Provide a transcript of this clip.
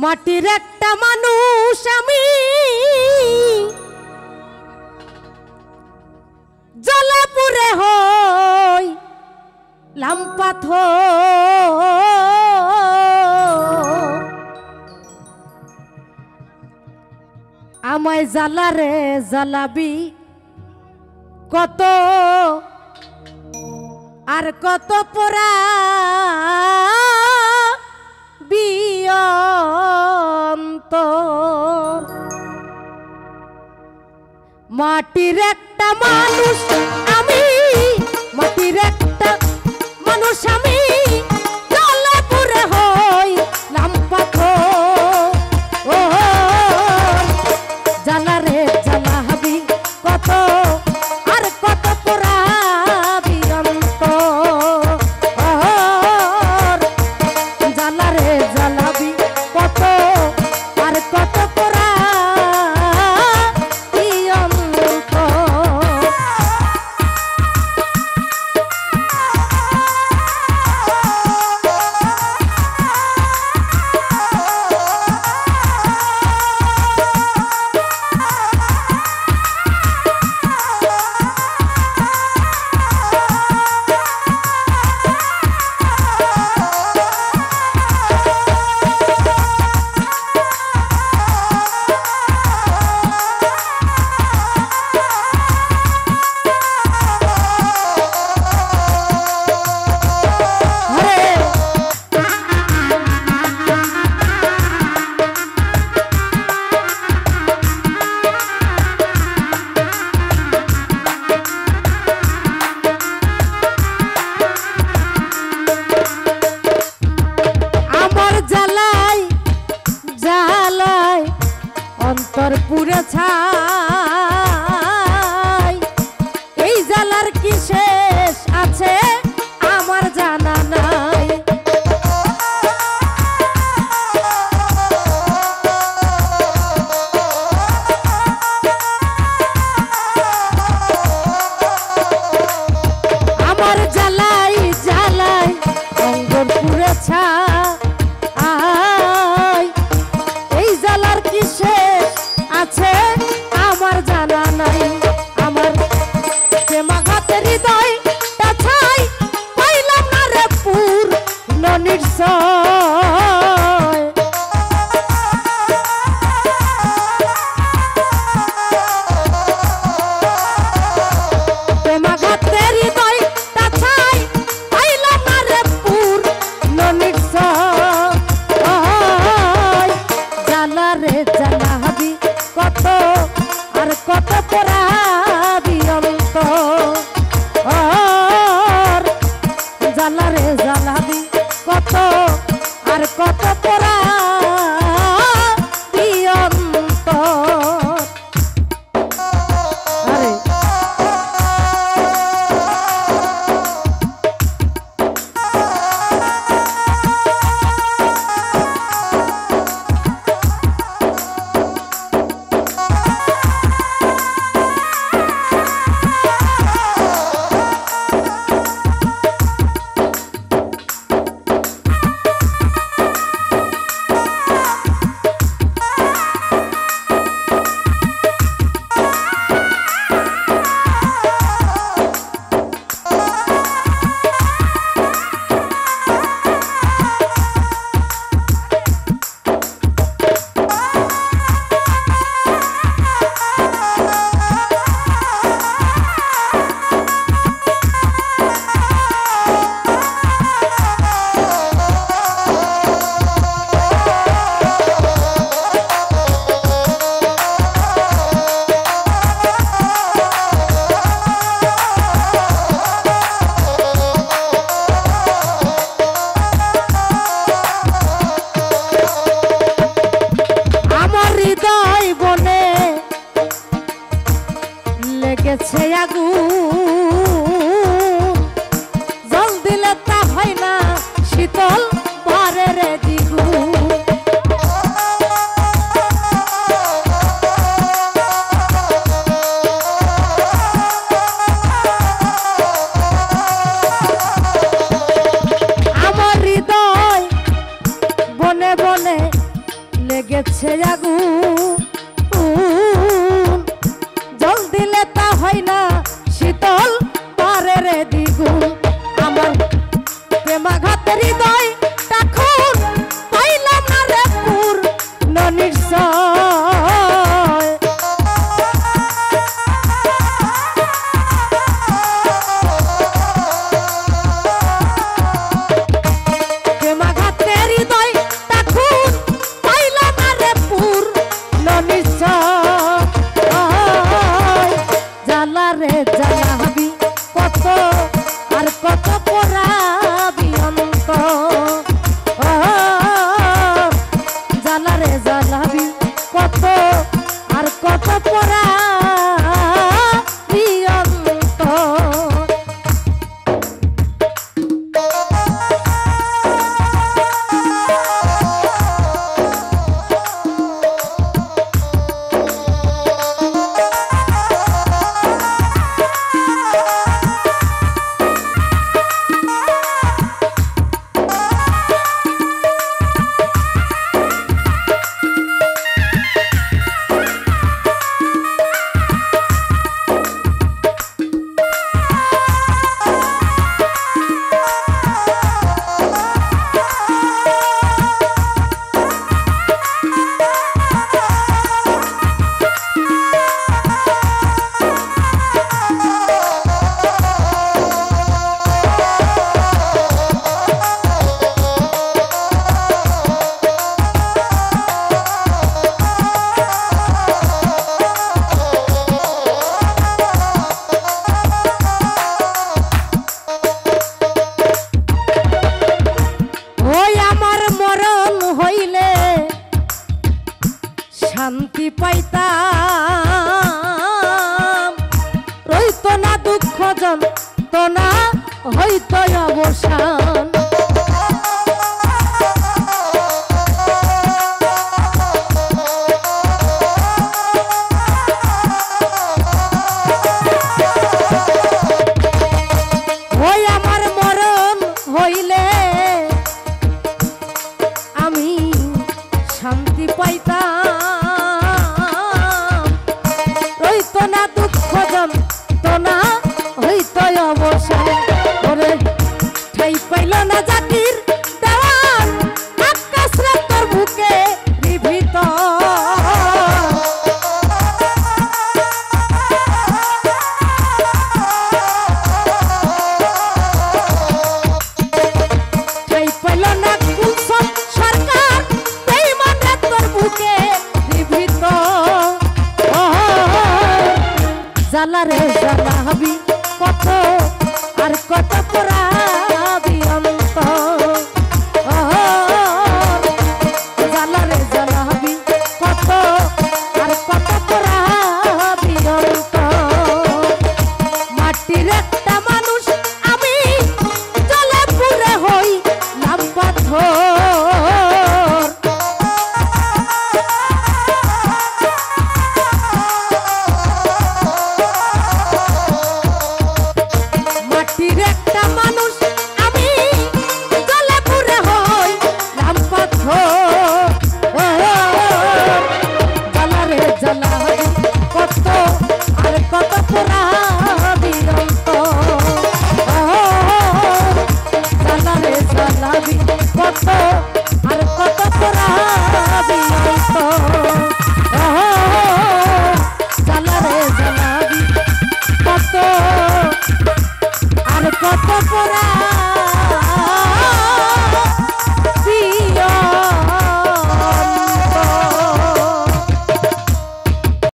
মাটির একটা মানুষ আমি, জ্বলে পুড়ে হই লামপাথর। আমায় জ্বালারে জ্বালাবি কত আর কত পোড়া বিয়ন্তর। মাটির একটা মানুষ আমি, মাটির একটা মানুষ আমি, জ্বলে পুড়ে হই লামপাথর। ও জ্বালা রে জ্বালা হবি কত আর কত পোড়া বিয়ন্তর। জ্বালা রে জ্বালাবি কত আর কত পোড়া বিয়ন্তর। অন্তর পুরে ছাই, এই জ্বালার কি শেষ আছে আমার জানা নাই। আমার জ্বালাই জ্বালাই অঙ্গর পুরে ছাই, এই জ্বালার কি শেষ আছে আমার জানা নাই। আমার প্রেমাঘাতের হৃদয়টা ছাই, পাইলাম না রে পূর্ণ নিশ্চয়। প্রেমাঘাতের হৃদয়টা ছাই, পাইলাম না রে পূর্ণ নিশ্চয়। জ্বালা রে জ্বালা হবি কত আর কত পোড়া বিয়ন্তর। জ্বালা রে জ্বালা হবি কত আর কত পোড়া বিয়ন্তর। আরে আছে আগুন, জল দিলে তা হয় না শীতল পারে রে দ্বিগুণ। আমার প্রেমাঘাতের হৃদয় তখন পাইলাম না রে পূর্ণ নিশ্চয়। প্রেমাঘাতের হৃদয় তখন পাইলাম না রে পূর্ণ নিশ্চয়। জ্বালা রে জ্বালাবি কত আর কত পোড়াবি অন্তর, জ্বালা রে জ্বালাবি কত আর কত পোড়াবি অন্তর। শান্তি পাইতাম, রইত না দুঃখ যন্ত্রণা হইত অবসান। ওই আমার মরণ হইলে আমি শান্তি পাইতাম, রইত না দুঃখ যন্ত্রণা হইত অবসান। ওরে ঠাই পাইল না জাতির দেওয়ান, আকাশ রে তোর বুকে নিভৃত। ঠাই পাইল না কুলসন সরকার, বেঈমান রে তোর বুকে নিভৃত। জ্বালা রে জ্বালাবি কত আর কত পোড়াবি অন্তর, জ্বালা রে জ্বালাবি কত আর কত পোড়াবি অন্তর। মাটির একটা মানুষ আমি, জলে পুরে হইলাম পাথর। মাটির একটা মানুষ আমি, জলে পুরে হইলাম পাথর। জ্বালা রে জ্বালাবি কত আর কত পোড়াবি অন্তর, জ্বালা রে জ্বালাবি কত আর কত পোড়াবি অন্তর, জ্বালা রে জ্বালাবি কত আর কত পোড়া